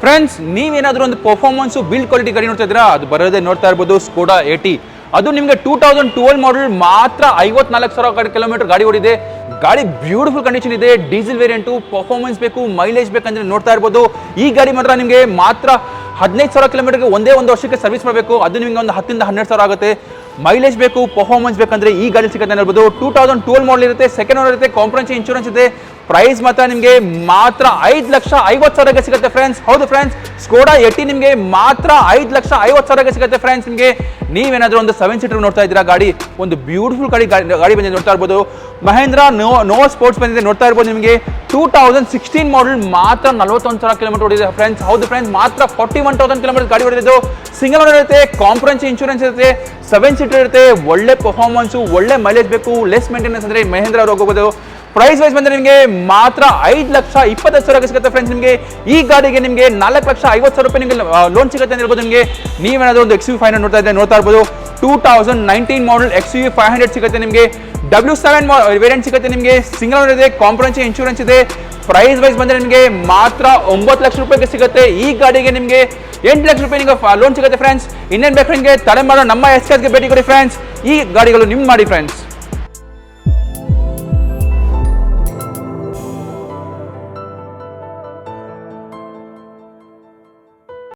Friends, ನೀವೇನಾದ್ರೂ ಒಂದು performance build quality ಗಾಡಿ ನೋಡ್ತಾ ಇದ್ದೀರಾ, ಅದು ಬರೋದೇ ನೋಡ್ತಾ ಇರ್ಬೋದು ಸ್ಕೋಡಾ 80. ಅದು ನಿಮಗೆ 2012 ಮಾಡಲ್ ಮಾತ್ರ 54,000 ಕಿಲೋಮೀಟರ್ ಗಾಡಿ ಓಡಿದೆ. ಗಾಡಿ ಬ್ಯೂಟಿಫುಲ್ ಕಂಡೀಷನ್ ಇದೆ. ಡೀಸೆಲ್ ವೇರಿಯಂಟು, ಪರ್ಫಾರ್ಮೆನ್ಸ್ ಬೇಕು, ಮೈಲೇಜ್ ಬೇಕಂದ್ರೆ ನೋಡ್ತಾ ಇರ್ಬೋದು. ಈ ಗಾಡಿ ಮಾತ್ರ ನಿಮಗೆ ಮಾತ್ರ 15,000 ಕಿಲೋಮೀಟರ್ಗೆ ಒಂದೇ ಒಂದು ವರ್ಷಕ್ಕೆ ಸರ್ವಿಸ್ ಮಾಡಬೇಕು. ಅದು ನಿಮಗೆ ಒಂದು 10,000 to 12,000 ಆಗುತ್ತೆ. ಮೈಲೇಜ್ ಬೇಕು, ಪರ್ಫಾರ್ಮೆನ್ಸ್ ಬೇಕಂದ್ರೆ ಈ ಗಾಡಿ ಸಿಗುತ್ತೆ ಹೇಳ್ಬೋದು. 2012 ಮಾಡಲ್ ಇರುತ್ತೆ, ಸೆಕೆಂಡ್ ಓನರ್ ಇರುತ್ತೆ, ಕಾಂಪ್ರಹೆನ್ಸಿವ್ ಇನ್ಶೂರೆನ್ಸ್ ಇದೆ. ಪ್ರೈಸ್ ಮಾತ್ರ ನಿಮಗೆ ಮಾತ್ರ 5,50,000ಗೆ ಸಿಗುತ್ತೆ ಫ್ರೆಂಡ್ಸ್. ಹೌದು ಫ್ರೆಂಡ್ಸ್, ಸ್ಕೋಡಾ 80 ನಿಮಗೆ ಮಾತ್ರ 5,50,000ಗೆ ಸಿಗುತ್ತೆ ಫ್ರೆಂಡ್ಸ್. ನಿಮಗೆ ನೀವೇನಾದ್ರೂ ಒಂದು 7 ಸೀಟರ್ ನೋಡ್ತಾ ಇದ್ದೀರಾ, ಗಾಡಿ ಒಂದು ಬ್ಯೂಟಿಫುಲ್ ಗಾಡಿ ಬಂದಿದೆ ನೋಡ್ತಾ ಇರ್ಬೋದು. ಮಹೇಂದ್ರ ನೋವಾ ಸ್ಪೋರ್ಟ್ಸ್ ಬಂದಿದೆ ನೋಡ್ತಾ ಇರ್ಬೋದು. ನಿಮಗೆ 2016 ಮಾಡಲ್ ಮಾತ್ರ 41,000 ಕಿಲೋಮೀಟರ್ ಓಡಿದೆ ಫ್ರೆಂಡ್ಸ್. ಹೌದು ಫ್ರೆಂಡ್ಸ್, ಮಾತ್ರ 41,000 ಕಿಲೋಮೀಟರ್ ಗಾಡಿ ಓಡಿದ್ದು. ಸಿಂಗಲ್ ಓನರ್ ಇರುತ್ತೆ, ಕಾಂಪ್ರಹೆನ್ಸಿವ್ ಇನ್ಶೂರೆನ್ಸ್ ಇರುತ್ತೆ, 7 ಸೀಟರ್ ಇರುತ್ತೆ, ಒಳ್ಳೆ ಪರ್ಫಾರ್ಮೆನ್ಸ್, ಒಳ್ಳೆ ಮೈಲೇಜ್ ಬೇಕು, ಲೆಸ್ ಮೇಂಟೆನೆನ್ಸ್ ಅಂದ್ರೆ ಮಹೇಂದ್ರ ಅವರು ಹೋಗಬಹುದು. ಪ್ರೈಸ್ ವೈಸ್ ಬಂದ್ರೆ ನಿಮಗೆ ಮಾತ್ರ 5,25,000ಗೆ ಸಿಗುತ್ತೆ ಫ್ರೆಂಡ್ಸ್. ನಿಮಗೆ ಈ ಗಾಡಿಗೆ ನಿಮಗೆ 4,50,000 ರೂಪಾಯಿ ನಿಮಗೆ ಲೋನ್ ಸಿಗುತ್ತೆ ಅಂತ ಹೇಳ್ಬೋದು. ನಿಮಗೆ ನೀವೇನಾದ್ರೂ ಒಂದು XUV 500 ನೋಡ್ತಾ ಇರ್ಬೋದು. 2019 ಮಾಡಲ್ XUV 500 ಸಿಗುತ್ತೆ ನಿಮಗೆ. W7 ವೇರಿಯಂಟ್ ಸಿಗುತ್ತೆ ನಿಮಗೆ. ಸಿಂಗಲ್ ಓನರ್ ಇದೆ, ಕಾಂಪ್ರಹೆನ್ಸಿವ್ ಇನ್ಶೂರೆನ್ಸ್ ಇದೆ. ಪ್ರೈಸ್ ವೈಸ್ ಬಂದ್ರೆ ನಿಮಗೆ ಮಾತ್ರ 9 ಲಕ್ಷ ರೂಪಾಯಿಗೆ ಸಿಗುತ್ತೆ. ಈ ಗಾಡಿಗೆ ನಿಮಗೆ 8 ಲಕ್ಷ ರೂಪಾಯಿ ನಿಮಗೆ ಲೋನ್ ಸಿಗುತ್ತೆ ಫ್ರೆಂಡ್ಸ್. ಇನ್ನೇನು ಬೇಕು ನಿಮಗೆ ತಲೆ ಮಾಡೋ ನಮ್ಮ SKSಗೆ ಭೇಟಿ ಕೊಡಿ ಫ್ರೆಂಡ್ಸ್. ಈ ಗಾಡಿಗಳು ನಿಮ್ಮ ಮಾಡಿ ಫ್ರೆಂಡ್ಸ್.